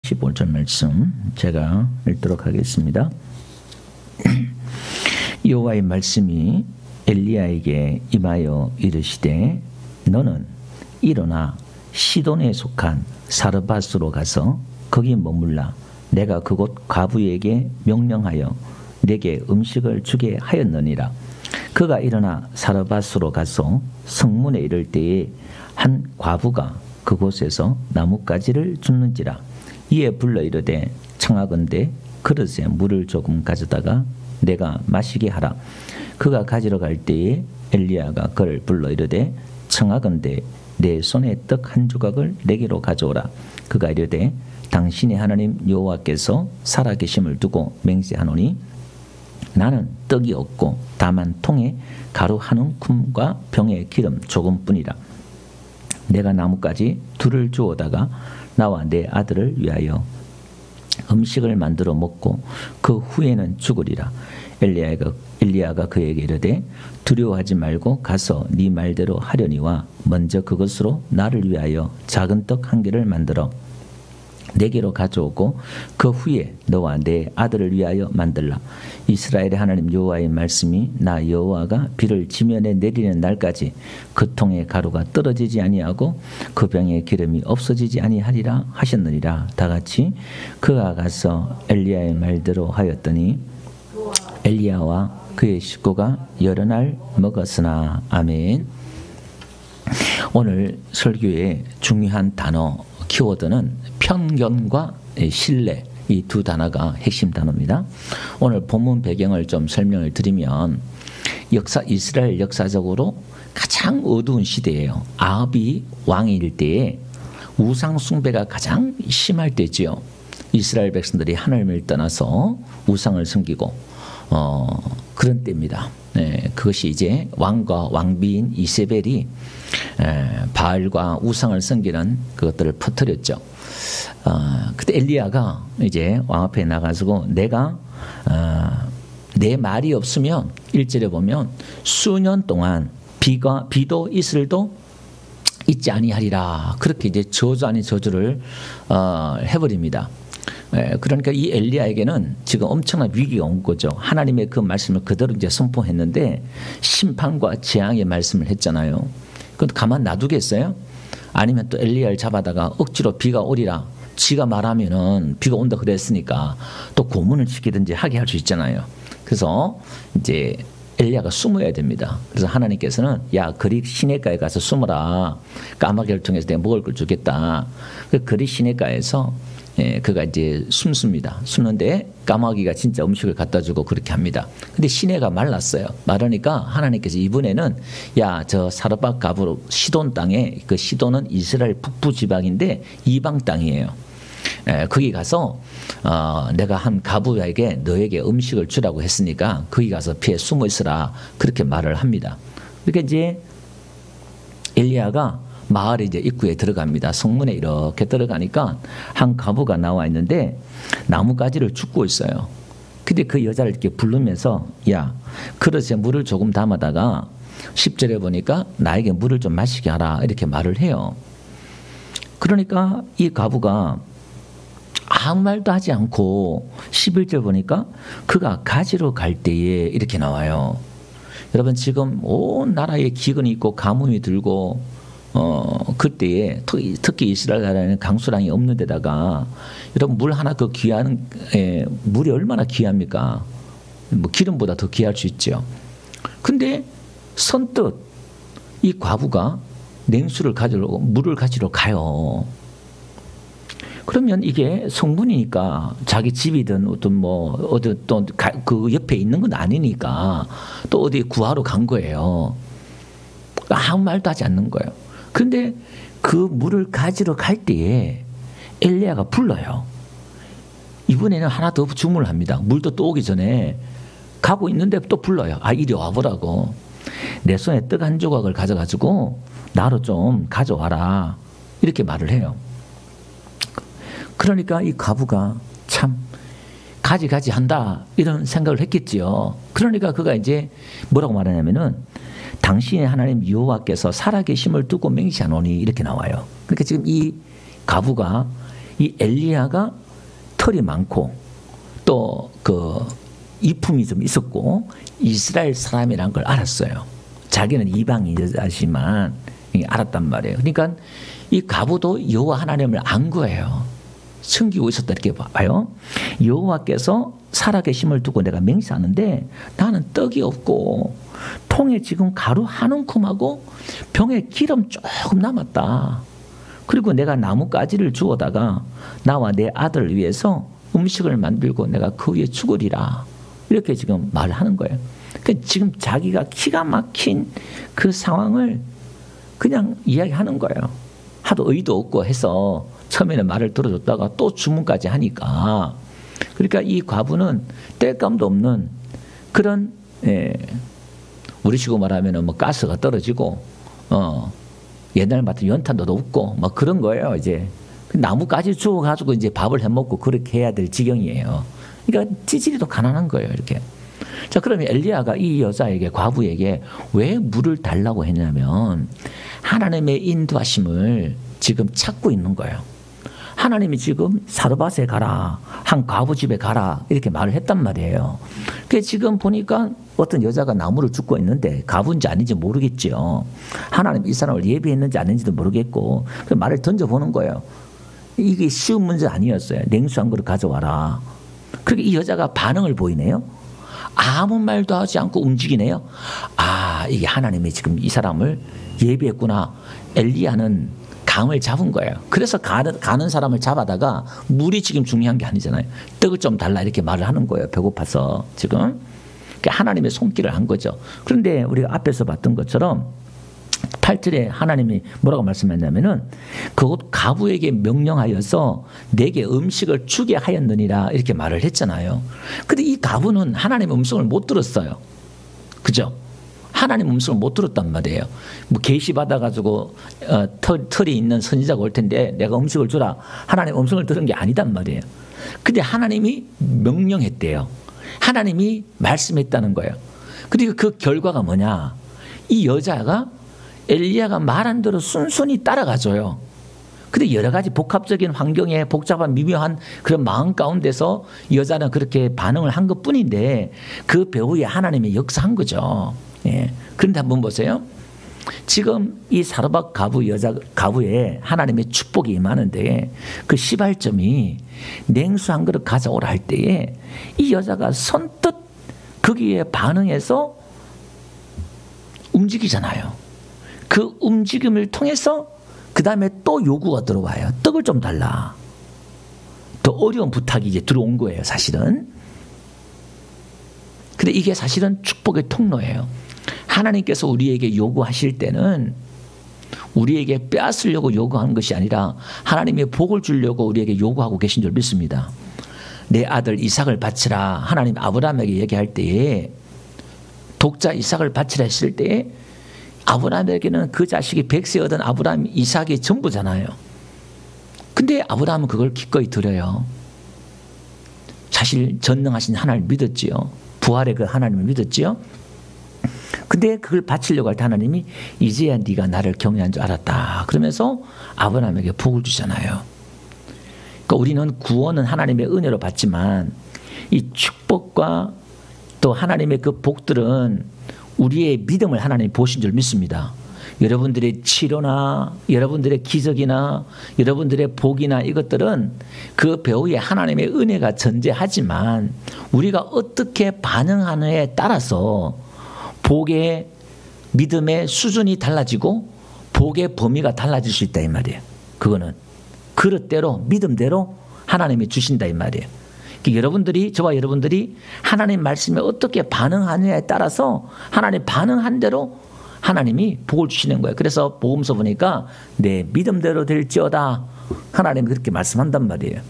15절 말씀 제가 읽도록 하겠습니다. 여호와의 말씀이 엘리야에게 임하여 이르시되 너는 일어나 시돈에 속한 사르밧으로 가서 거기 머물라. 내가 그곳 과부에게 명령하여 내게 음식을 주게 하였느니라. 그가 일어나 사르밧으로 가서 성문에 이를 때에 한 과부가 그곳에서 나뭇가지를 줍는지라. 이에 불러 이르되 청하건대 그릇에 물을 조금 가져다가 내가 마시게 하라. 그가 가지러 갈 때에 엘리야가 그를 불러 이르되 청하건대 내 손에 떡 한 조각을 내게로 가져오라. 그가 이르되 당신의 하나님 여호와께서 살아계심을 두고 맹세하노니 나는 떡이 없고 다만 통에 가루 한 움큼과 병에 기름 조금뿐이라. 내가 나뭇가지 둘을 주워다가 나와 내 아들을 위하여 음식을 만들어 먹고 그 후에는 죽으리라. 엘리야가 그에게 이르되 두려워하지 말고 가서 네 말대로 하려니와 먼저 그것으로 나를 위하여 작은 떡 한 개를 만들어 내게로 가져오고 그 후에 너와 내 아들을 위하여 만들라. 이스라엘의 하나님 여호와의 말씀이 나 여호와가 비를 지면에 내리는 날까지 그 통에 가루가 떨어지지 아니하고 그 병에 기름이 없어지지 아니하리라 하셨느니라. 다같이 그가 가서 엘리야의 말대로 하였더니 엘리야와 그의 식구가 여러 날 먹었으나. 아멘. 오늘 설교의 중요한 단어 키워드는 편견과 신뢰, 이 두 단어가 핵심 단어입니다. 오늘 본문 배경을 좀 설명을 드리면 이스라엘 역사적으로 가장 어두운 시대예요. 아합이 왕일 때에 우상 숭배가 가장 심할 때지요. 이스라엘 백성들이 하나님을 떠나서 우상을 섬기고 그런 때입니다. 그것이 이제 왕과 왕비인 이세벨이 바알과 우상을 섬기는 그것들을 퍼뜨렸죠. 그때 엘리야가 이제 왕 앞에 나가지고 내가 내 말이 없으면 1절에 보면 수년 동안 비도 이슬도 있지 아니하리라. 그렇게 이제 저주 아닌 저주를 해버립니다. 그러니까 이 엘리야에게는 지금 엄청난 위기가 온 거죠. 하나님의 그 말씀을 그대로 이제 선포했는데 심판과 재앙의 말씀을 했잖아요. 그건 가만 놔두겠어요? 아니면 또 엘리야를 잡아다가 억지로 비가 오리라. 지가 말하면은 비가 온다 그랬으니까 또 고문을 시키든지 하게 할 수 있잖아요. 그래서 이제 엘리야가 숨어야 됩니다. 그래서 하나님께서는 야 그리 시내가에 가서 숨어라. 까마귀를 통해서 내가 먹을 걸 주겠다. 그 그리 시내가에서 그가 이제 숨습니다. 숨는데 까마귀가 진짜 음식을 갖다 주고 그렇게 합니다. 근데 시내가 말랐어요. 마르니까 하나님께서 이번에는 야 저 사르밧 가브로 시돈 땅에, 그 시돈은 이스라엘 북부 지방인데 이방 땅이에요. 거기 가서 내가 한 가부에게 너에게 음식을 주라고 했으니까 거기 가서 피해 숨어 있으라. 그렇게 말을 합니다. 그러니까 이제 엘리야가 마을의 이제 입구에 들어갑니다. 성문에 이렇게 들어가니까 한 가부가 나와 있는데 나뭇가지를 줍고 있어요. 근데 그 여자를 이렇게 부르면서 야 그릇에 물을 조금 담아다가 10절에 보니까 나에게 물을 좀 마시게 하라. 이렇게 말을 해요. 그러니까 이 가부가 아무 말도 하지 않고 11절 보니까 그가 가지러 갈 때에 이렇게 나와요. 여러분 지금 온 나라에 기근이 있고 가뭄이 들고 그때에 특히 이스라엘 나라에는 강수량이 없는 데다가 여러분 물 하나 더 귀한 물이 얼마나 귀합니까? 뭐 기름보다 더 귀할 수 있죠. 근데 선뜻 이 과부가 냉수를 가지러 물을 가지러 가요. 그러면 이게 성문이니까 자기 집이든 어떤 뭐 어디 또 그 옆에 있는 건 아니니까 또 어디 구하러 간 거예요. 아무 말도 하지 않는 거예요. 그런데 그 물을 가지러 갈 때에 엘리야가 불러요. 이번에는 하나 더 주문을 합니다. 물도 또 오기 전에 가고 있는데 또 불러요. 아 이리 와보라고. 내 손에 떡 한 조각을 가져가지고 나로 좀 가져와라. 이렇게 말을 해요. 그러니까 이 가부가 참 가지 한다 이런 생각을 했겠지요. 그러니까 그가 이제 뭐라고 말하냐면은 당신의 하나님 여호와께서 살아계심을 두고 맹세하노니 이렇게 나와요. 그러니까 지금 이 가부가 이 엘리야가 털이 많고 또 그 이품이 좀 있었고 이스라엘 사람이란 걸 알았어요. 자기는 이방인 여자지만 알았단 말이에요. 그러니까 이 과부도 여호와 하나님을 안 거예요. 숨기고 있었다 이렇게 봐요. 여호와께서 살아계심을 두고 내가 맹세하는데 나는 떡이 없고 통에 지금 가루 한 움큼하고 병에 기름 조금 남았다. 그리고 내가 나뭇가지를 주워다가 나와 내 아들을 위해서 음식을 만들고 내가 그 위에 죽으리라. 이렇게 지금 말을 하는 거예요. 그러니까 지금 자기가 기가 막힌 그 상황을 그냥 이야기하는 거예요. 하도 의도 없고 해서 처음에는 말을 들어줬다가 또 주문까지 하니까 그러니까 이 과부는 뗄감도 없는 그런 우리식으로 말하면 뭐 가스가 떨어지고 옛날 같은 연탄도 없고 뭐 그런 거예요. 이제 나무까지 주워가지고 이제 밥을 해먹고 그렇게 해야 될 지경이에요. 그러니까 지질이도 가난한 거예요. 이렇게. 자, 그러면 엘리야가 이 여자에게 과부에게 왜 물을 달라고 했냐면 하나님의 인도하심을 지금 찾고 있는 거예요. 하나님이 지금 사르밧에 가라, 한 과부 집에 가라 이렇게 말을 했단 말이에요. 그 지금 보니까 어떤 여자가 나무를 줍고 있는데 과부인지 아닌지 모르겠죠. 하나님 이 사람을 예비했는지 아닌지도 모르겠고 그 말을 던져보는 거예요. 이게 쉬운 문제 아니었어요. 냉수 한 그릇 가져와라. 그렇게 이 여자가 반응을 보이네요. 아무 말도 하지 않고 움직이네요. 아, 이게 하나님이 지금 이 사람을 예비했구나. 엘리야는 감을 잡은 거예요. 그래서 가는 사람을 잡아다가 물이 지금 중요한 게 아니잖아요. 떡을 좀 달라 이렇게 말을 하는 거예요. 배고파서 지금. 하나님의 손길을 한 거죠. 그런데 우리가 앞에서 봤던 것처럼 8절에 하나님이 뭐라고 말씀했냐면은 그곳 과부에게 명령하여서 내게 음식을 주게 하였느니라 이렇게 말을 했잖아요. 근데 이 과부는 하나님의 음성을 못 들었어요. 그죠? 하나님 음성을 못 들었단 말이에요. 뭐 계시 받아가지고 털이 있는 선지자가 올 텐데 내가 음식을 주라. 하나님 음성을 들은 게 아니단 말이에요. 근데 하나님이 명령했대요. 하나님이 말씀했다는 거예요. 그리고 그 결과가 뭐냐? 이 여자가 엘리야가 말한 대로 순순히 따라가줘요. 근데 여러 가지 복합적인 환경에 복잡한 미묘한 그런 마음 가운데서 여자는 그렇게 반응을 한 것뿐인데 그 배후에 하나님이 역사한 거죠. 예. 그런데 한번 보세요. 지금 이 사르밧 과부에 하나님의 축복이 임하는데 그 시발점이 냉수 한 그릇 가져오라 할 때에 이 여자가 선뜻 거기에 반응해서 움직이잖아요. 그 움직임을 통해서 그 다음에 또 요구가 들어와요. 떡을 좀 달라. 더 어려운 부탁이 이제 들어온 거예요, 사실은. 근데 이게 사실은 축복의 통로예요. 하나님께서 우리에게 요구하실 때는 우리에게 빼앗으려고 요구하는 것이 아니라 하나님의 복을 주려고 우리에게 요구하고 계신 줄 믿습니다. 내 아들 이삭을 바치라. 하나님 아브라함에게 얘기할 때에 독자 이삭을 바치라 했을 때에 아브라함에게는 그 자식이 100세 얻은 아브라함 이삭이 전부잖아요. 근데 아브라함은 그걸 기꺼이 드려요. 사실 전능하신 하나님을 믿었지요. 부활의 그 하나님을 믿었지요. 근데 그걸 바치려고 할 때 하나님이 이제야 네가 나를 경외한 줄 알았다. 그러면서 아브라함에게 복을 주잖아요. 그러니까 우리는 구원은 하나님의 은혜로 받지만 이 축복과 또 하나님의 그 복들은 우리의 믿음을 하나님이 보신 줄 믿습니다. 여러분들의 치료나 여러분들의 기적이나 여러분들의 복이나 이것들은 그 배후에 하나님의 은혜가 전제하지만 우리가 어떻게 반응하느냐에 따라서 복의 믿음의 수준이 달라지고 복의 범위가 달라질 수 있다 이 말이에요. 그거는 그릇대로 믿음대로 하나님이 주신다 이 말이에요. 여러분들이 저와 여러분들이 하나님 말씀에 어떻게 반응하느냐에 따라서 하나님 반응한 대로 하나님이 복을 주시는 거예요. 그래서 복음서 보니까 내 믿음대로 될지어다 하나님이 그렇게 말씀한단 말이에요.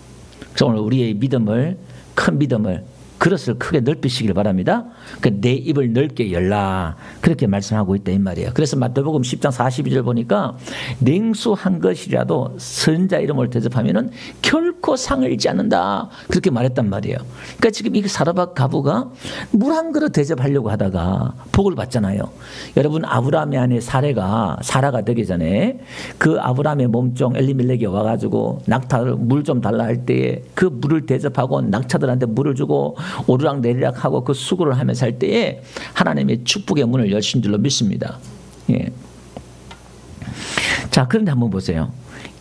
그래서 오늘 우리의 믿음을 큰 믿음을 그릇을 크게 넓히시길 바랍니다. 내 입을 넓게 열라. 그렇게 말씀하고 있다 이 말이에요. 그래서 마태복음 10장 42절 보니까 냉수한 것이라도 선자 이름을 대접하면은 결코 상을 잃지 않는다. 그렇게 말했단 말이에요. 그러니까 지금 이 사르밧 과부가 물 한 그릇 대접하려고 하다가 복을 받잖아요. 여러분 아브라함의 아내 사라가 되기 전에 그 아브라함의 몸종 엘리멜렉이 와가지고 낙타를 물 좀 달라 할 때에 그 물을 대접하고 낙타들한테 물을 주고 오르락 내리락 하고 그 수고를 하면서 할 때에 하나님의 축복의 문을 여신 줄로 믿습니다. 예. 자, 그런데 한번 보세요.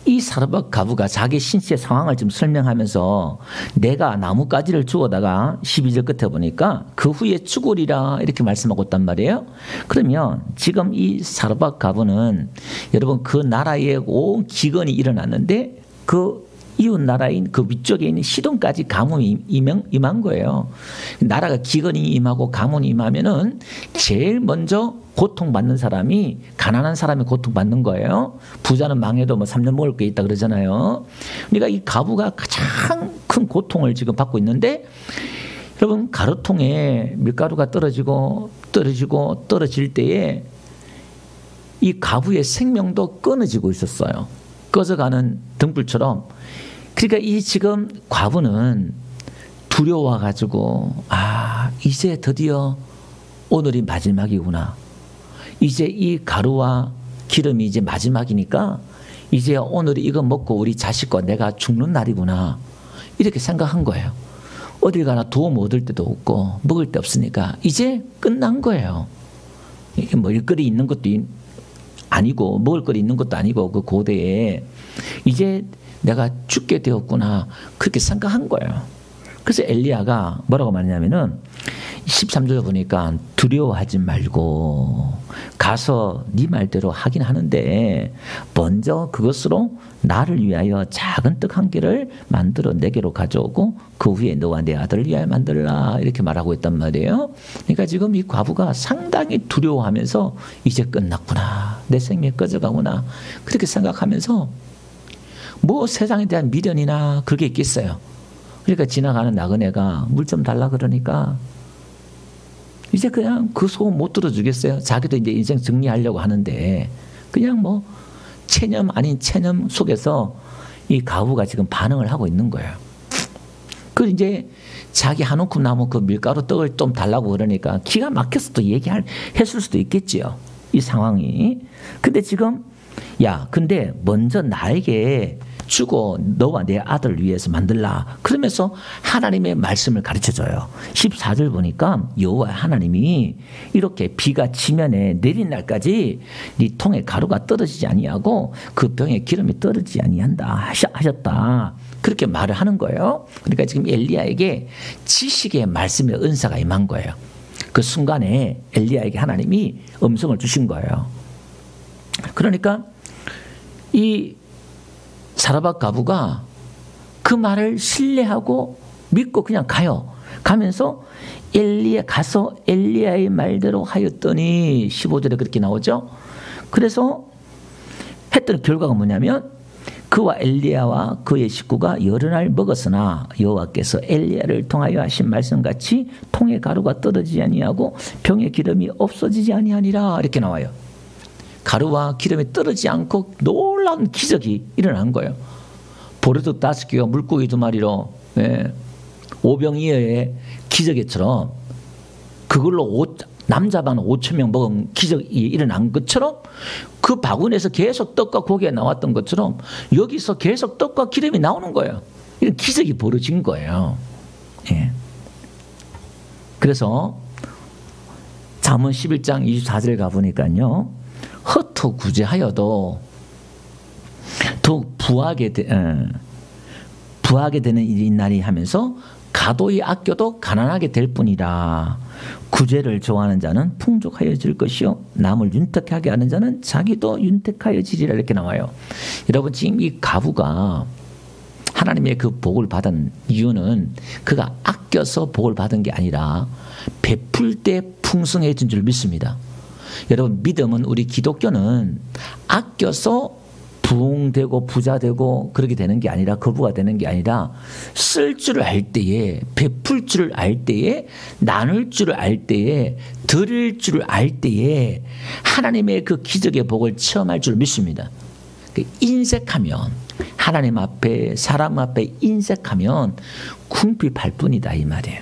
이 사르밧 과부가 자기 신세의 상황을 좀 설명하면서 내가 나뭇가지를 주워다가 12절 끝에 보니까 그 후에 죽으리라 이렇게 말씀하고 있단 말이에요. 그러면 지금 이 사르밧 과부는 여러분 그 나라에 온 기근이 일어났는데 그 이웃 나라인 그 위쪽에 있는 시돈까지 가뭄이 임한 거예요. 나라가 기근이 임하고 가뭄이 임하면은 제일 먼저 고통받는 사람이 가난한 사람이 고통받는 거예요. 부자는 망해도 뭐 3년 먹을 게 있다 그러잖아요. 그러니까 이 과부가 가장 큰 고통을 지금 받고 있는데 여러분 가루통에 밀가루가 떨어질 때에 이 과부의 생명도 끊어지고 있었어요. 꺼져가는 등불처럼. 그러니까 이 지금 과부는 두려워가지고 이제 드디어 오늘이 마지막이구나. 이제 이 가루와 기름이 이제 마지막이니까 이제 오늘이 이거 먹고 우리 자식과 내가 죽는 날이구나. 이렇게 생각한 거예요. 어딜 가나 도움 얻을 데도 없고 먹을 데 없으니까 이제 끝난 거예요. 뭐 일거리 있는 것도 아니고 먹을 거리 있는 것도 아니고 그 고대에 이제 내가 죽게 되었구나 그렇게 생각한 거예요. 그래서 엘리야가 뭐라고 말하냐면은 13절 보니까 두려워하지 말고 가서 네 말대로 하긴 하는데 먼저 그것으로 나를 위하여 작은 떡 한 개를 만들어 내게로 가져오고 그 후에 너와 내 아들을 위하여 만들라 이렇게 말하고 있단 말이에요. 그러니까 지금 이 과부가 상당히 두려워하면서 이제 끝났구나. 내 생명이 꺼져가구나. 그렇게 생각하면서 뭐 세상에 대한 미련이나 그게 있겠어요. 그러니까 지나가는 나그네가 물 좀 달라 그러니까 이제 그냥 그 소원 못 들어주겠어요. 자기도 이제 인생 정리하려고 하는데 그냥 뭐 체념 아닌 체념 속에서 이 과부가 지금 반응을 하고 있는 거예요. 그 이제 자기 한 움큼 남은 그 밀가루 떡을 좀 달라고 그러니까 기가 막혀서 또 했을 수도 있겠지요. 이 상황이. 근데 지금 근데 먼저 나에게 주고 너와 내 아들을 위해서 만들라. 그러면서 하나님의 말씀을 가르쳐줘요. 14절 보니까 여호와 하나님이 이렇게 비가 지면에 내린 날까지 네 통에 가루가 떨어지지 아니하고 그 병에 기름이 떨어지지 아니한다 하셨다. 그렇게 말을 하는 거예요. 그러니까 지금 엘리야에게 지식의 말씀의 은사가 임한 거예요. 그 순간에 엘리야에게 하나님이 음성을 주신 거예요. 그러니까 이 사르밧 과부가 그 말을 신뢰하고 믿고 그냥 가요. 가면서 가서 엘리야의 말대로 하였더니 15절에 그렇게 나오죠. 그래서 했던 결과가 뭐냐면 그와 엘리야와 그의 식구가 여러 날 먹었으나 여호와께서 엘리야를 통하여 하신 말씀같이 통에 가루가 떨어지지 아니하고 병에 기름이 없어지지 아니하니라 이렇게 나와요. 가루와 기름이 떨어지지 않고 놀라운 기적이 일어난 거예요. 보리떡 5개와 물고기 2마리로 오병이어의 기적처럼 그걸로 남자 반 5,000명 먹은 기적이 일어난 것처럼 그 바구니에서 계속 떡과 고기가 나왔던 것처럼 여기서 계속 떡과 기름이 나오는 거예요. 이런 기적이 벌어진 거예요. 그래서 잠언 11장 24절에 가보니까요. 허투구제하여도 더욱 부하게 되는 일이 있나니 하면서 가도히 아껴도 가난하게 될 뿐이라. 구제를 좋아하는 자는 풍족하여질 것이요 남을 윤택하게 하는 자는 자기도 윤택하여지리라 이렇게 나와요. 여러분 지금 이 과부가 하나님의 그 복을 받은 이유는 그가 아껴서 복을 받은 게 아니라 베풀 때 풍성해진 줄 믿습니다. 여러분 믿음은 우리 기독교는 아껴서 부흥되고 부자 되고 그렇게 되는 게 아니라, 거부가 되는 게 아니라, 쓸 줄을 알 때에, 베풀 줄을 알 때에, 나눌 줄을 알 때에, 드릴 줄을 알 때에 하나님의 그 기적의 복을 체험할 줄 믿습니다. 인색하면, 하나님 앞에 사람 앞에 인색하면 궁핍할 뿐이다 이 말이에요.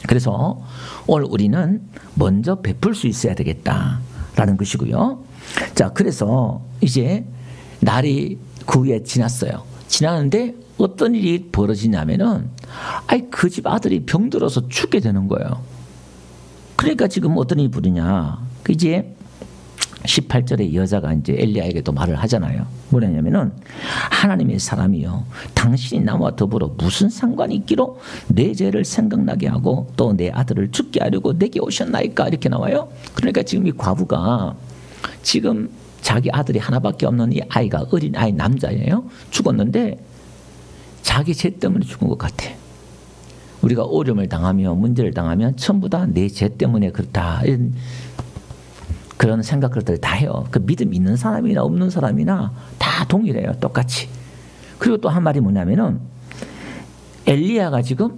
그래서 오늘 우리는 먼저 베풀 수 있어야 되겠다라는 것이고요. 자, 그래서 이제 날이 그 후에 지났어요. 지났는데 어떤 일이 벌어지냐면은, 그 집 아들이 병들어서 죽게 되는 거예요. 그러니까 지금 어떤 일이 벌이냐, 이제 18절에 여자가 이제 엘리야에게도 말을 하잖아요. 뭐냐면은, 하나님의 사람이요, 당신이 나와 더불어 무슨 상관이 있기로 내 죄를 생각나게 하고 또 내 아들을 죽게 하려고 내게 오셨나이까, 이렇게 나와요. 그러니까 지금 이 과부가 지금 자기 아들이 하나밖에 없는 이 아이가, 어린 아이, 남자예요. 죽었는데 자기 죄 때문에 죽은 것 같아. 우리가 어려움을 당하며 문제를 당하면 전부 다 내 죄 때문에 그렇다, 이런 그런 생각들을 다 해요. 그 믿음 있는 사람이나 없는 사람이나 다 동일해요. 똑같이. 그리고 또 한 말이 뭐냐면은, 엘리야가 지금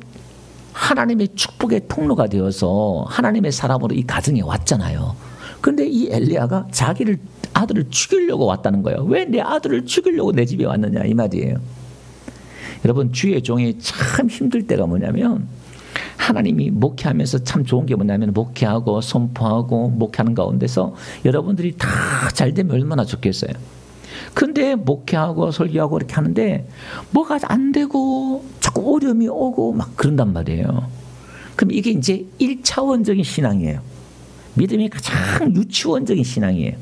하나님의 축복의 통로가 되어서 하나님의 사람으로 이 가정에 왔잖아요. 근데 이 엘리야가 자기를, 아들을 죽이려고 왔다는 거예요. 왜 내 아들을 죽이려고 내 집에 왔느냐 이 말이에요. 여러분, 주의 종이 참 힘들 때가 뭐냐면, 하나님이 목회하면서 참 좋은 게 뭐냐면, 목회하고 선포하고 목회하는 가운데서 여러분들이 다 잘 되면 얼마나 좋겠어요. 근데 목회하고 설교하고 이렇게 하는데 뭐가 안 되고 자꾸 어려움이 오고 막 그런단 말이에요. 그럼 이게 이제 1차원적인 신앙이에요. 믿음이 가장 유치원적인 신앙이에요.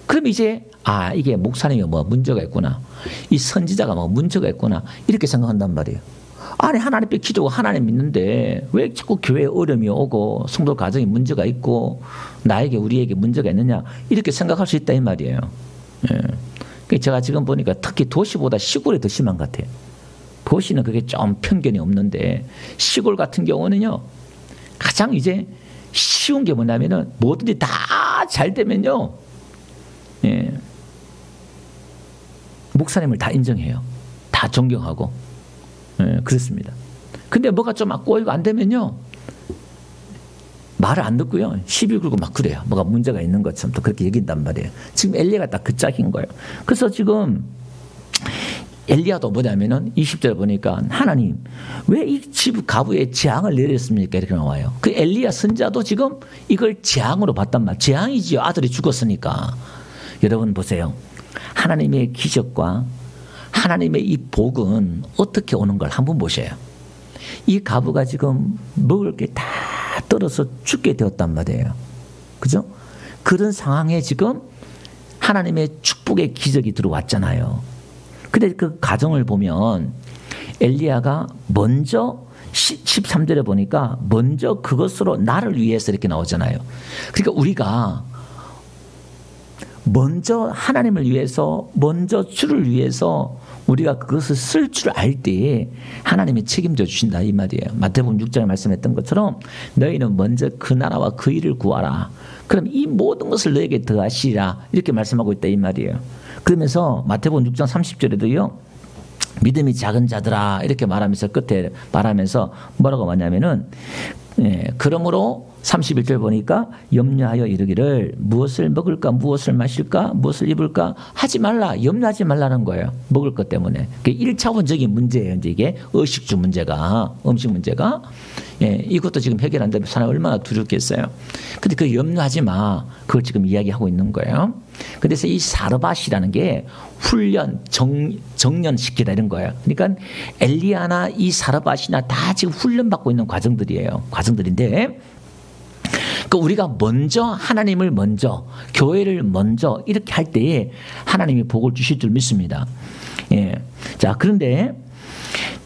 그럼 이제 이게 목사님이 뭐 문제가 있구나, 이 선지자가 뭐 문제가 있구나, 이렇게 생각한단 말이에요. 아니, 하나님 기도하고 하나님 믿는데 왜 자꾸 교회에 어려움이 오고 성도 가정에 문제가 있고 나에게, 우리에게 문제가 있느냐, 이렇게 생각할 수 있다 이 말이에요. 예. 제가 지금 보니까 특히 도시보다 시골이 더 심한 것 같아요. 도시는 그게 좀 편견이 없는데, 시골 같은 경우는요, 가장 이제 쉬운 게 뭐냐면은, 뭐든지 다 잘 되면요, 예, 목사님을 다 인정해요. 다 존경하고. 예, 그렇습니다. 근데 뭐가 좀 꼬이고 안 되면요, 말을 안 듣고요, 시비 걸고 막 그래요. 뭐가 문제가 있는 것처럼 또 그렇게 얘기한단 말이에요. 지금 엘리야가 딱 그 짝인 거예요. 그래서 지금 엘리야도 뭐냐면은 20절 보니까, 하나님 왜 이 집 가부에 재앙을 내렸습니까, 이렇게 나와요. 그 엘리야 선지자도 지금 이걸 재앙으로 봤단 말이에요. 재앙이지요, 아들이 죽었으니까. 여러분 보세요. 하나님의 기적과 하나님의 이 복은 어떻게 오는 걸 한번 보세요. 이 가부가 지금 먹을 게 다 떨어서 죽게 되었단 말이에요. 그죠? 그런 상황에 지금 하나님의 축복의 기적이 들어왔잖아요. 근데 그 가정을 보면 엘리야가 먼저 13절에 보니까 먼저 그것으로 나를 위해서 이렇게 나오잖아요. 그러니까 우리가 먼저 하나님을 위해서, 먼저 주를 위해서 우리가 그것을 쓸 줄 알 때에 하나님이 책임져 주신다 이 말이에요. 마태복음 6장에 말씀했던 것처럼 너희는 먼저 그 나라와 그 일을 구하라. 그럼 이 모든 것을 너에게 더하시리라, 이렇게 말씀하고 있다 이 말이에요. 그러면서 마태복음 6장 30절에도요, 믿음이 작은 자들아, 이렇게 말하면서 끝에 말하면서 뭐라고 말하냐면은, 그러므로 31절 보니까 염려하여 이르기를 무엇을 먹을까, 무엇을 마실까, 무엇을 입을까 하지 말라, 염려하지 말라는 거예요. 먹을 것 때문에. 그게 1차원적인 문제예요. 이제 이게 의식주 문제가, 음식 문제가. 이것도 지금 해결한다면 사람이 얼마나 두렵겠어요. 근데 그 염려하지 마, 그걸 지금 이야기하고 있는 거예요. 그래서 이 사르밧이라는 게 훈련, 정년시키다 이런 거예요. 그러니까 엘리야나 이 사르밧이나 다 지금 훈련받고 있는 과정들이에요. 과정들인데, 그러니까 우리가 먼저 하나님을 먼저, 교회를 먼저 이렇게 할 때에 하나님이 복을 주실 줄 믿습니다. 자, 그런데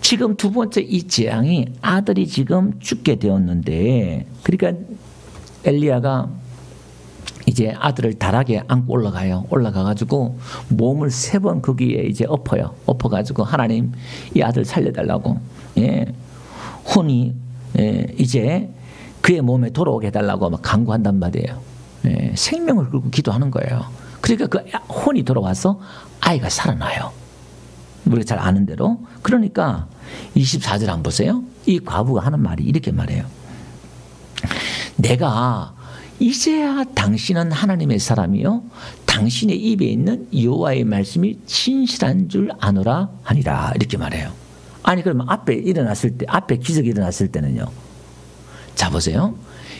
지금 두 번째 이 재앙이, 아들이 지금 죽게 되었는데, 그러니까 엘리야가 이제 아들을 다락에 안고 올라가요. 올라가가지고 몸을 3번 거기에 이제 엎어요. 엎어가지고 하나님 이 아들 살려달라고. 혼이 이제 그의 몸에 돌아오게 해달라고 막 간구한단 말이에요. 생명을 걸고 기도하는 거예요. 그러니까 그 혼이 돌아와서 아이가 살아나요. 우리가 잘 아는 대로. 그러니까 24절 한번 보세요. 이 과부가 하는 말이 이렇게 말해요. 내가 이제야 당신은 하나님의 사람이요 당신의 입에 있는 여호와의 말씀이 진실한 줄 아노라 하니라. 이렇게 말해요. 아니 그러면 앞에 기적이 일어났을 때는요. 자 보세요.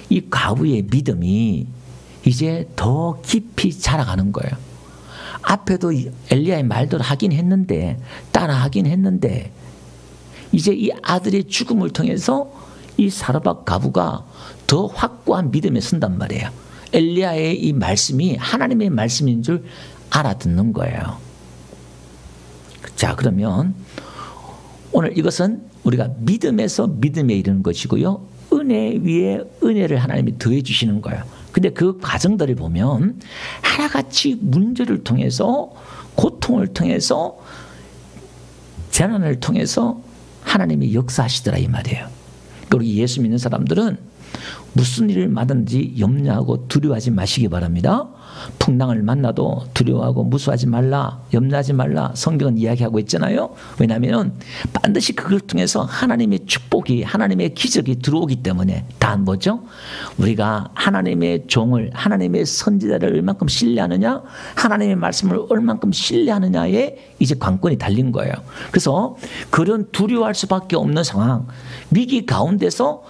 이 과부의 믿음이 이제 더 깊이 자라가는 거예요. 앞에도 엘리야의 말대로 하긴 했는데 따라하긴 했는데 이제 이 아들의 죽음을 통해서 이 사르밧 과부가 더 확고한 믿음에 선단 말이에요. 엘리야의 이 말씀이 하나님의 말씀인 줄 알아듣는 거예요. 자 그러면 오늘 이것은 우리가 믿음에서 믿음에 이르는 것이고요. 은혜 위에 은혜를 하나님이 더해 주시는 거예요. 근데 그 과정들을 보면 하나같이 문제를 통해서 고통을 통해서 재난을 통해서 하나님이 역사하시더라 이 말이에요. 우리 예수 믿는 사람들은 무슨 일을 만든지 염려하고 두려워하지 마시기 바랍니다. 풍랑을 만나도 두려워하고 무수하지 말라, 염려하지 말라 성경은 이야기하고 있잖아요. 왜냐하면 반드시 그걸 통해서 하나님의 축복이 하나님의 기적이 들어오기 때문에 다 뭐죠? 우리가 하나님의 종을 하나님의 선지자를 얼만큼 신뢰하느냐 하나님의 말씀을 얼만큼 신뢰하느냐에 이제 관건이 달린 거예요. 그래서 그런 두려워할 수밖에 없는 상황 위기 가운데서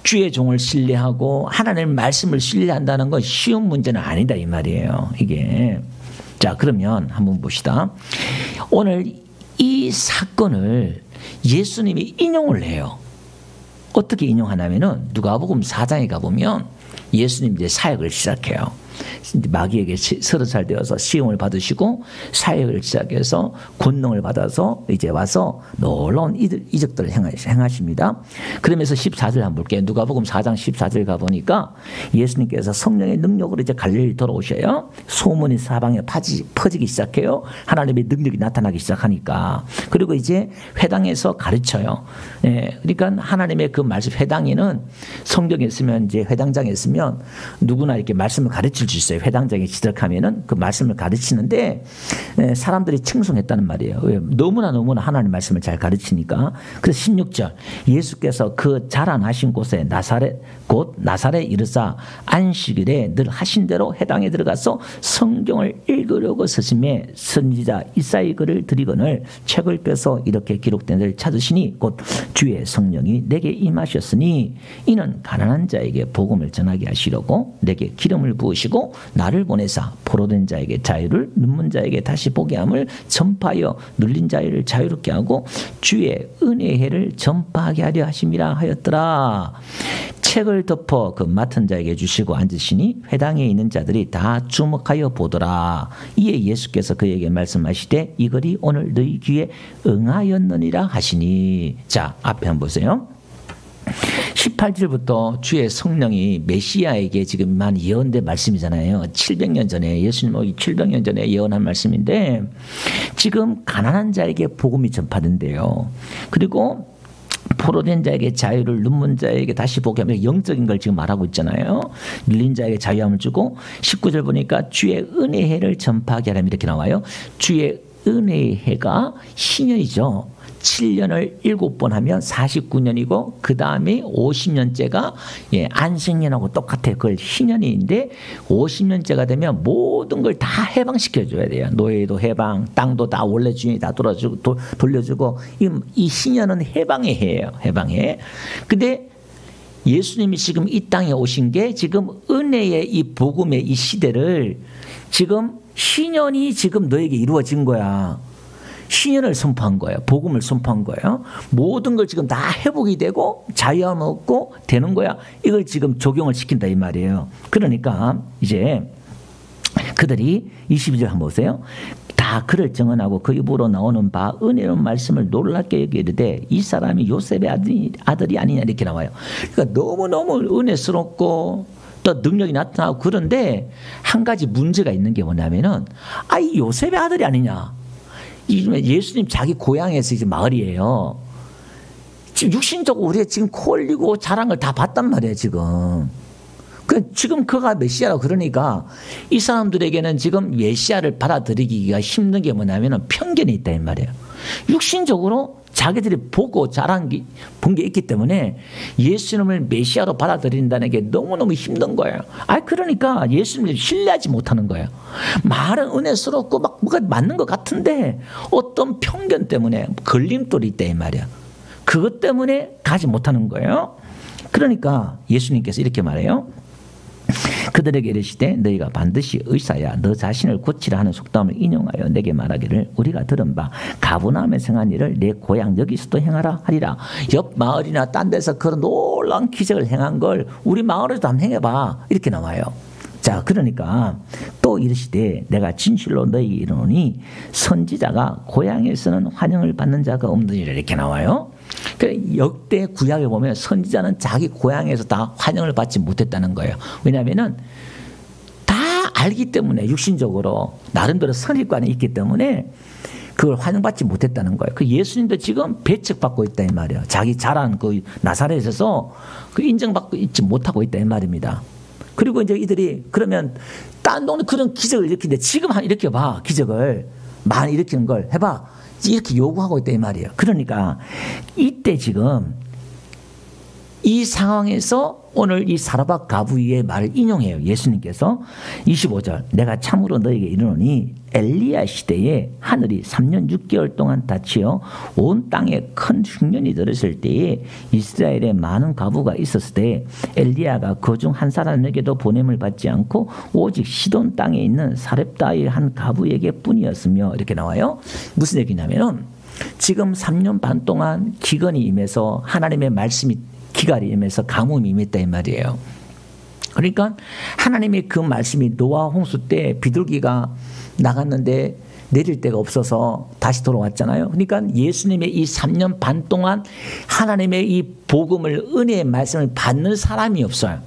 주의 종을 신뢰하고 하나님의 말씀을 신뢰한다는 건 쉬운 문제는 아니다 이 말이에요. 이게 자 그러면 한번 봅시다. 오늘 이 사건을 예수님이 인용을 해요. 어떻게 인용하냐면은 누가복음 4장에 가보면 예수님 이제 사역을 시작해요. 마귀에게 30살 되어서 시험을 받으시고 사역을 시작해서 권능을 받아서 이제 와서 놀라운 이적들을 행하십니다. 그러면서 14절 한번 볼게요. 누가복음 4장 14절 가보니까 예수님께서 성령의 능력으로 이제 갈릴리 돌아오셔요. 소문이 사방에 퍼지기 시작해요. 하나님의 능력이 나타나기 시작하니까. 그리고 이제 회당에서 가르쳐요. 예, 그러니까 하나님의 그 말씀 회당에는 성경에 있으면 이제 회당장에 있으면 누구나 이렇게 말씀을 가르칠 수 있어요. 회당장에 지적하면은 그 말씀을 가르치는데 사람들이 칭송했다는 말이에요. 너무나 하나님 말씀을 잘 가르치니까. 그래서 16절 예수께서 그 자라나신 곳에 곧 나사렛 이르사 안식일에 늘 하신 대로 회당에 들어가서 성경을 읽으려고 서심해 선지자 이사야 글을 드리거늘 책을 펴서 이렇게 기록된 데를 찾으시니 곧 주의 성령이 내게 임하셨으니 이는 가난한 자에게 복음을 전하게 하시려고 내게 기름을 부으시고 나를 보내사 포로된 자에게 자유를 눈먼 자에게 다시 보게 함을 전파하여 눌린 자를 자유롭게 하고 주의 은혜의 해를 전파하게 하려 하심이라 하였더라. 책을 덮어 그 맡은 자에게 주시고 앉으시니 회당에 있는 자들이 다 주목하여 보더라. 이에 예수께서 그에게 말씀하시되 이 글이 오늘 너희 귀에 응하였느니라 하시니. 자 앞에 한번 보세요. 18절부터 주의 성령이 메시아에게 지금 한 예언된 말씀이잖아요. 700년 전에 예수님 오기 700년 전에 예언한 말씀인데 지금 가난한 자에게 복음이 전파된대요. 그리고 포로된 자에게 자유를 눈먼 자에게 다시 보게 하면 영적인 걸 지금 말하고 있잖아요. 눌린 자에게 자유함을 주고 19절 보니까 주의 은혜의 해를 전파하게 하라면 이렇게 나와요. 주의 은혜의 해가 신년이죠. 7년을 7번 하면 49년이고 그 다음에 50년째가 안식년하고 똑같아요. 그걸 희년인데 50년째가 되면 모든 걸 다 해방시켜줘야 돼요. 노예도 해방, 땅도 다 원래 주인이 다 돌려주고 이 희년은 해방의 해예요. 해방해. 근데 예수님이 지금 이 땅에 오신 게 지금 은혜의 이 복음의 이 시대를 지금 희년이 지금 너에게 이루어진 거야. 신년을 선포한 거예요. 복음을 선포한 거예요. 모든 걸 지금 다 회복이 되고 자유함 얻고 되는 거야. 이걸 지금 적용을 시킨다 이 말이에요. 그러니까 이제 그들이 22절 한번 보세요. 다 그를 증언하고 그 입으로 나오는 바 은혜로운 말씀을 놀랍게 여기되 이 사람이 요셉의 아들이 아니냐 이렇게 나와요. 그러니까 너무너무 은혜스럽고 또 능력이 나타나고 그런데 한 가지 문제가 있는 게 뭐냐면은 이 요셉의 아들이 아니냐. 예수님 자기 고향에서 이제 마을이에요. 지금 육신적으로 우리가 지금 코 올리고 자란 걸 다 봤단 말이에요, 지금. 지금 그가 메시아라고 그러니까 이 사람들에게는 지금 메시아를 받아들이기가 힘든 게 뭐냐면 편견이 있다 이 말이에요. 육신적으로 자기들이 보고 본 게 있기 때문에 예수님을 메시아로 받아들인다는 게 너무너무 힘든 거예요. 그러니까 예수님을 신뢰하지 못하는 거예요. 말은 은혜스럽고 막 뭐가 맞는 것 같은데 어떤 편견 때문에 걸림돌이 있다 이 말이야. 그것 때문에 가지 못하는 거예요. 그러니까 예수님께서 이렇게 말해요. 그들에게 이르시되 너희가 반드시 의사야 너 자신을 고치라 하는 속담을 인용하여 내게 말하기를 우리가 들은 바 가버나움에 행한 일을 내 고향 여기서도 행하라 하리라. 옆 마을이나 딴 데서 그런 놀라운 기적을 행한 걸 우리 마을에서도 한번 행해봐 이렇게 나와요. 자, 그러니까 또 이르시되 내가 진실로 너희에게 이르노니 선지자가 고향에서는 환영을 받는 자가 없느니라 이렇게 나와요. 역대 구약에 보면 선지자는 자기 고향에서 다 환영을 받지 못했다는 거예요. 왜냐하면 다 알기 때문에 육신적으로 나름대로 선입관이 있기 때문에 그걸 환영받지 못했다는 거예요. 그 예수님도 지금 배척받고 있다 이 말이에요. 자기 자란 그 나사렛에서 그 인정받고 있지 못하고 있다 이 말입니다. 그리고 이제 이들이 그러면 딴 동네 그런 기적을 일으키는데 지금 이렇게 봐 기적을 많이 일으키는 걸 해봐. 이렇게 요구하고 있다 이 말이에요. 그러니까 이때 지금 이 상황에서 오늘 이 사르밧 가부의 말을 인용해요. 예수님께서 25절 내가 참으로 너에게 이르노니 엘리야 시대에 하늘이 3년 6개월 동안 닫히어 온 땅에 큰 흉년이 들었을 때에 이스라엘에 많은 가부가 있었을 때 엘리야가 그 중 한 사람에게도 보냄을 받지 않고 오직 시돈 땅에 있는 사렙다의 한 가부에게 뿐이었으며 이렇게 나와요. 무슨 얘기냐면은 지금 3년 반 동안 기근이 임해서 하나님의 말씀이 기갈이 임해서 가뭄이 임했다 이 말이에요. 그러니까 하나님의 그 말씀이 노아 홍수 때 비둘기가 나갔는데 내릴 데가 없어서 다시 돌아왔잖아요. 그러니까 예수님의 이 3년 반 동안 하나님의 이 복음을 은혜의 말씀을 받는 사람이 없어요.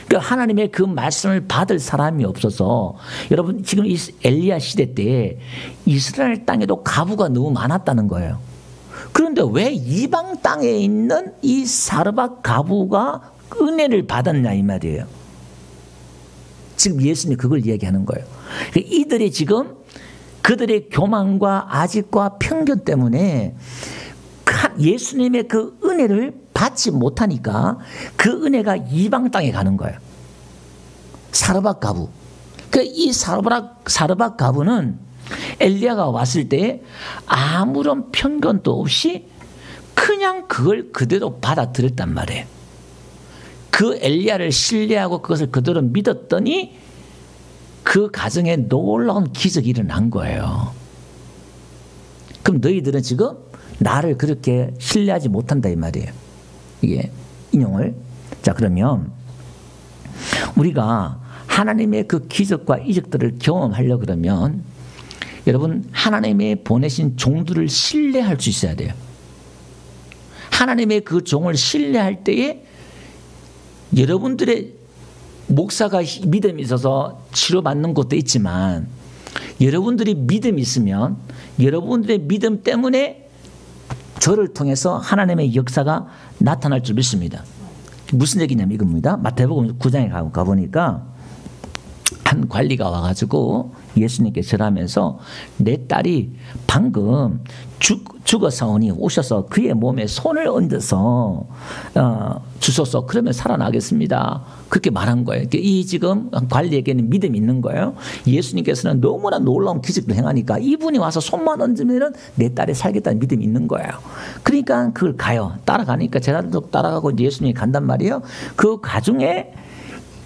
그러니까 하나님의 그 말씀을 받을 사람이 없어서 여러분 지금 이 엘리야 시대 때 이스라엘 땅에도 가부가 너무 많았다는 거예요. 그런데 왜 이방 땅에 있는 이 사르밧 가부가 은혜를 받았냐 이 말이에요. 지금 예수님이 그걸 이야기하는 거예요. 이들이 지금 그들의 교만과 아집과 편견 때문에 예수님의 그 은혜를 받지 못하니까 그 은혜가 이방 땅에 가는 거예요. 사르밧 가부. 이 사르밧 가부는 엘리야가 왔을 때 아무런 편견도 없이 그냥 그걸 그대로 받아들였단 말이에요. 그 엘리야를 신뢰하고 그것을 그대로 믿었더니 그 가정에 놀라운 기적이 일어난 거예요. 그럼 너희들은 지금 나를 그렇게 신뢰하지 못한다 이 말이에요. 이게 인용을. 자, 그러면 우리가 하나님의 그 기적과 이적들을 경험하려고 그러면 여러분 하나님의 보내신 종들을 신뢰할 수 있어야 돼요. 하나님의 그 종을 신뢰할 때에 여러분들의 목사가 믿음이 있어서 치료받는 것도 있지만 여러분들이 믿음이 있으면 여러분들의 믿음 때문에 저를 통해서 하나님의 역사가 나타날 줄 믿습니다. 무슨 얘기냐면 이겁니다. 마태복음 9장에 가보니까 한 관리가 와가지고 예수님께 절하면서 내 딸이 방금 죽어서오니 오셔서 그의 몸에 손을 얹어서 주소서 그러면 살아나겠습니다. 그렇게 말한 거예요. 이 지금 관리에게는 믿음이 있는 거예요. 예수님께서는 너무나 놀라운 기적을 행하니까 이분이 와서 손만 얹으면 내 딸이 살겠다는 믿음이 있는 거예요. 그러니까 그걸 가요. 따라가니까 제자들도 따라가고 예수님이 간단 말이에요. 그 가중에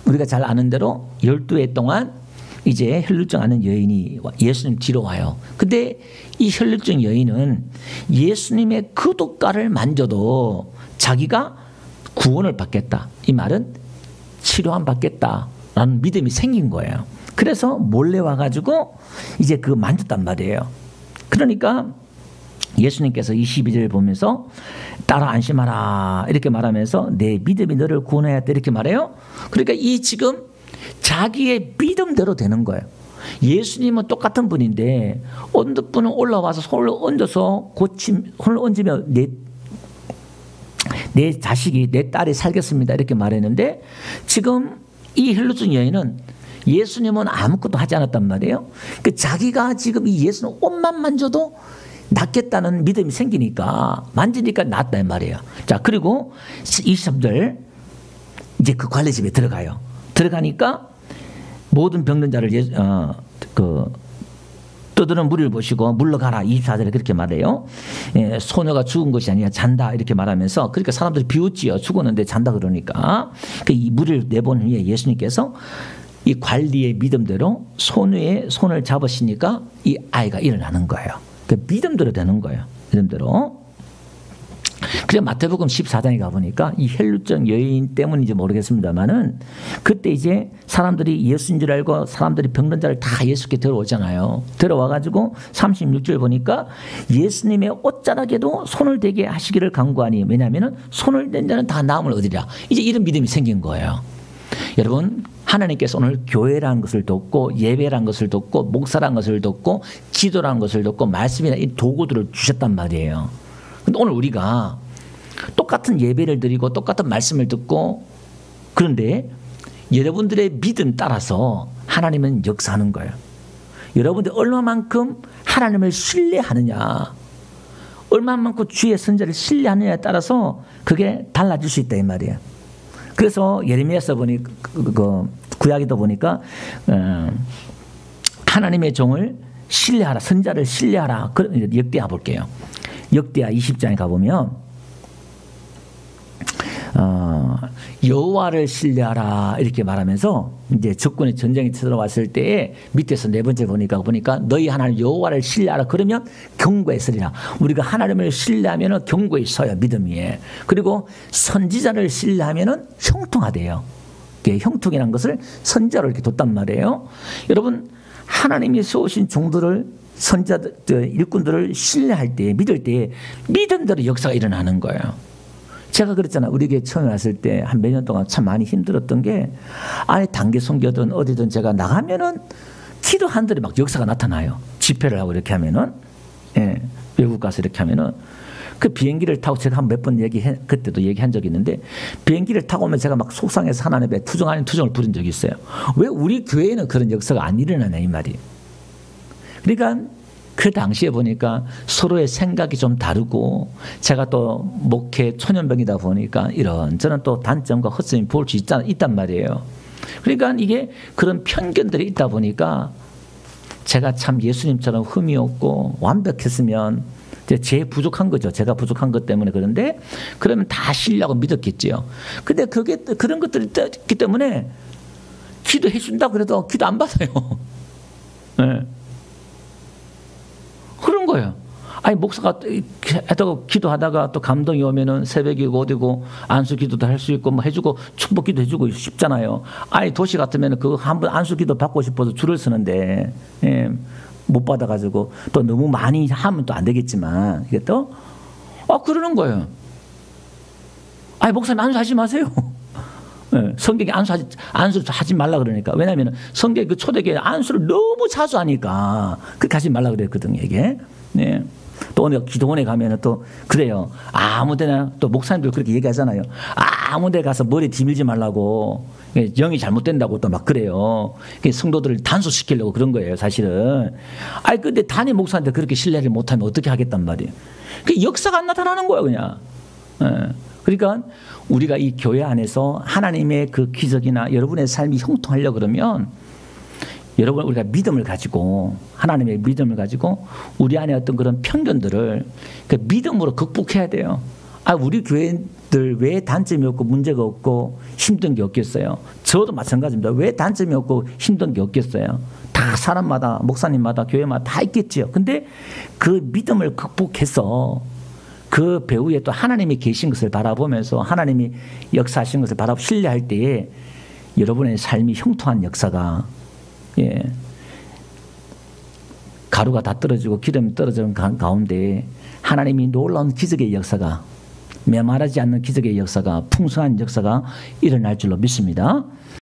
우리가 잘 아는 대로 12회 동안 이제 혈루증 앓는 여인이 예수님 뒤로 와요. 근데 이 혈루증 여인은 예수님의 그 돛가를 만져도 자기가 구원을 받겠다. 이 말은 치료함 받겠다라는 믿음이 생긴 거예요. 그래서 몰래 와가지고 이제 그 만졌단 말이에요. 그러니까 예수님께서 22절을 보면서 따라 안심하라 이렇게 말하면서 내 믿음이 너를 구원하였다 이렇게 말해요. 그러니까 이 지금 자기의 믿음대로 되는 거예요. 예수님은 똑같은 분인데 어느 분은 올라와서 손을 얹어서 손을 얹으면 내 자식이 내 딸이 살겠습니다 이렇게 말했는데 지금 이 헬루증 여인은 예수님은 아무것도 하지 않았단 말이에요. 그 자기가 지금 이 예수는 옷만 만져도 낫겠다는 믿음이 생기니까 만지니까 낫단 말이에요. 자, 그리고 23절 이제 그 관리집에 들어가요. 들어가니까 모든 병든 자를 떠드는 무리를 보시고 물러가라. 24절에 그렇게 말해요. 예, 소녀가 죽은 것이 아니라 잔다 이렇게 말하면서, 그러니까 사람들이 비웃지요. 죽었는데 잔다 그러니까. 이 무리를 내보낸 후에 예수님께서 이 관리의 믿음대로 소녀의 손을 잡으시니까 이 아이가 일어나는 거예요. 그 믿음대로 되는 거예요. 믿음대로. 그래 마태복음 14장에 가보니까 이 헬루증 여인 때문인지 모르겠습니다만은 그때 이제 사람들이 예수인 줄 알고 사람들이 병든 자를 다 예수께 데려오잖아요. 데려와가지고 36절 보니까 예수님의 옷자락에도 손을 대게 하시기를 간구하니, 왜냐하면 손을 댄 자는 다 나음을 얻으리라. 이제 이런 믿음이 생긴 거예요. 여러분, 하나님께서 오늘 교회라는 것을 돕고 예배라는 것을 돕고 목사라는 것을 돕고 기도라는 것을 돕고 말씀이나 이 도구들을 주셨단 말이에요. 근데 오늘 우리가 똑같은 예배를 드리고 똑같은 말씀을 듣고, 그런데 여러분들의 믿음 따라서 하나님은 역사하는 거예요. 여러분들 얼마만큼 하나님을 신뢰하느냐, 얼마만큼 주의 선자를 신뢰하느냐에 따라서 그게 달라질 수 있다 이 말이에요. 그래서 예레미야서 보니까 구약에도 보니까 하나님의 종을 신뢰하라, 선자를 신뢰하라. 역대하 볼게요. 역대하 20장에 가보면 여호와를 신뢰하라 이렇게 말하면서 이제 적군의 전쟁이 쳐들어왔을 때에 밑에서 네 번째 보니까 너희 하나님 여호와를 신뢰하라. 그러면 경고에 서리라. 우리가 하나님을 신뢰하면 경고에 서요, 믿음 위에. 그리고 선지자를 신뢰하면 형통하대요. 형통이라는 것을 선지자로 이렇게 뒀단 말이에요. 여러분, 하나님이 세우신 종들을, 선지자들, 일꾼들을 신뢰할 때, 믿을 때 믿음대로 역사가 일어나는 거예요. 제가 그랬잖아요. 우리 교회 처음에 왔을 때 한 몇 년 동안 참 많이 힘들었던 게, 안에 단기 선교든 어디든 제가 나가면은 기도한들이 막 역사가 나타나요. 집회를 하고 이렇게 하면은, 예, 외국 가서 이렇게 하면은 그 비행기를 타고 제가 한 몇 번 그때도 얘기한 적이 있는데, 비행기를 타고 오면 제가 막 속상해서 하나님의 투정 아닌 투정을 부린 적이 있어요. 왜 우리 교회는 그런 역사가 안 일어나냐 이 말이. 그러니까 그 당시에 보니까 서로의 생각이 좀 다르고, 제가 또 목회 초년병이다 보니까 이런저런 또 단점과 헛점이 볼 수 있단 말이에요. 그러니까 이게 그런 편견들이 있다 보니까 제가 참 예수님처럼 흠이 없고 완벽했으면, 제 부족한 거죠. 제가 부족한 것 때문에. 그런데 그러면 다 신뢰하고 믿었겠지요. 근데 그런 것들이 있기 때문에 기도해 준다고 그래도 기도 안 받아요. 네. 그런 거예요. 아니, 목사가 기도하다가 또 감동이 오면은 새벽이고 어디고 안수 기도도 할 수 있고 뭐 해주고 축복 기도 해주고 쉽잖아요. 아니, 도시 같으면 그거 한번 안수 기도 받고 싶어서 줄을 서는데, 예, 못 받아가지고 또 너무 많이 하면 또 안 되겠지만 이게 또 그러는 거예요. 아니, 목사님 안수하지 마세요. 네, 성경에 안수를 하지 말라 그러니까. 왜냐하면 성경 그 초대교회 안수를 너무 자주 하니까 그렇게 하지 말라 그랬거든요, 이게. 네. 또 오늘 기도원에 가면은 또 그래요. 아무데나 또 목사님들 그렇게 얘기하잖아요. 아무데 가서 머리 뒤밀지 말라고, 영이 잘못된다고 또 막 그래요. 성도들을 단속시키려고 그런 거예요, 사실은. 아니, 근데 단임 목사한테 그렇게 신뢰를 못하면 어떻게 하겠단 말이에요. 그 역사가 안 나타나는 거예요, 그냥. 네. 그러니까 우리가 이 교회 안에서 하나님의 그 기적이나 여러분의 삶이 형통하려고 그러면, 여러분, 우리가 믿음을 가지고, 하나님의 믿음을 가지고 우리 안에 어떤 그런 편견들을 그 믿음으로 극복해야 돼요. 우리 교회들 왜 단점이 없고 문제가 없고 힘든 게 없겠어요? 저도 마찬가지입니다. 왜 단점이 없고 힘든 게 없겠어요? 다 사람마다, 목사님마다, 교회마다 다 있겠지요. 근데 그 믿음을 극복해서 그 배후에 또 하나님이 계신 것을 바라보면서 하나님이 역사하신 것을 바라보고 신뢰할 때에 여러분의 삶이 형통한 역사가, 예, 가루가 다 떨어지고 기름이 떨어지는 가운데 하나님이 놀라운 기적의 역사가, 메마르지 않는 기적의 역사가, 풍성한 역사가 일어날 줄로 믿습니다.